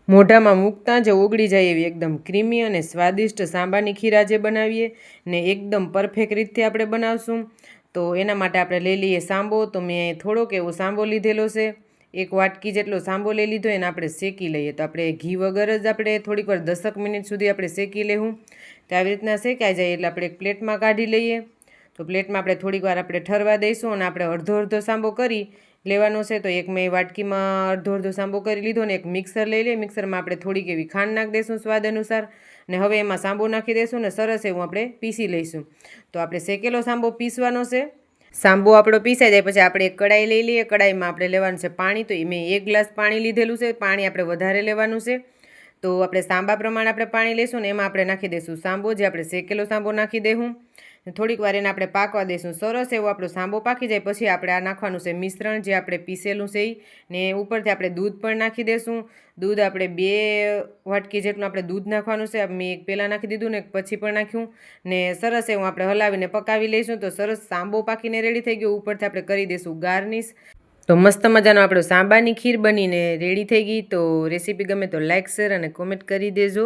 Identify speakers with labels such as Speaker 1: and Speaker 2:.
Speaker 1: મોઢામાં મૂકતાં જ ઓગળી જાય એવી એકદમ ક્રીમી અને સ્વાદિષ્ટ સાંબાની ખીર આજે બનાવીએ ને એકદમ પરફેક્ટ રીતે આપણે બનાવશું. તો એના માટે આપણે લઈ લઈએ સાંબો. તો મેં થોડોક એવો સાંબો લીધેલો છે, 1 વાટકી જેટલો સાંબો લઈ લીધો. એને આપણે શેકી લઈએ. તો આપણે ઘી વગર જ આપણે થોડીક વાર 10 મિનિટ સુધી આપણે શેકી લેવું. તો આવી રીતના શેકાઈ જાય એટલે આપણે એક પ્લેટમાં કાઢી લઈએ. તો પ્લેટમાં આપણે થોડીક વાર આપણે ઠરવા દઈશું અને આપણે અડધો સાંબો કરી લેવાનો છે. તો એક મેં વાટકીમાં અડધો સાંબો કરી લીધો ને એક મિક્સર લઈ લઈએ. મિક્સરમાં આપણે થોડીક એવી ખાંડ નાખી દઈશું સ્વાદ અનુસાર ને હવે એમાં સાંબો નાખી દઈશું ને સરસ એવું આપણે પીસી લઈશું. તો આપણે શેકેલો સાંબો પીસવાનો છે. સાંબો આપણો પીસાઈ જાય પછી આપણે એક કડાઈ લઈ લઈએ. કડાઈમાં આપણે લેવાનું છે પાણી. તો મેં 1 ગ્લાસ પાણી લીધેલું છે. પાણી આપણે વધારે લેવાનું છે. તો આપણે સાંબા પ્રમાણે આપણે પાણી લઈશું ને એમાં આપણે નાખી દઈશું સાંબો, જે આપણે શેકેલો સાંબો નાખી દઈશું. થોડીક વાર એને આપણે પાકવા દઈશું. સરસ એવો આપણો સાંબો પાકી જાય પછી આપણે આ નાખવાનું છે મિશ્રણ, જે આપણે પીસેલું છે એ. ને ઉપરથી આપણે દૂધ પણ નાખી દઈશું. દૂધ આપણે 2 વાટકી જેટલું આપણે દૂધ નાખવાનું છે. મેં એક પહેલાં નાખી દીધું ને એક પછી પણ નાખ્યું ને સરસ એવું આપણે હલાવીને પકાવી લઈશું. તો સરસ સાંબો પાકીને રેડી થઈ ગયો. ઉપરથી આપણે કરી દઈશું ગાર્નિશ. તો મસ્ત મજાનો આપણો સાંબાની ખીર બનીને રેડી થઈ ગઈ. તો રેસીપી ગમે તો લાઇક, શેર અને કોમેન્ટ કરી દેજો.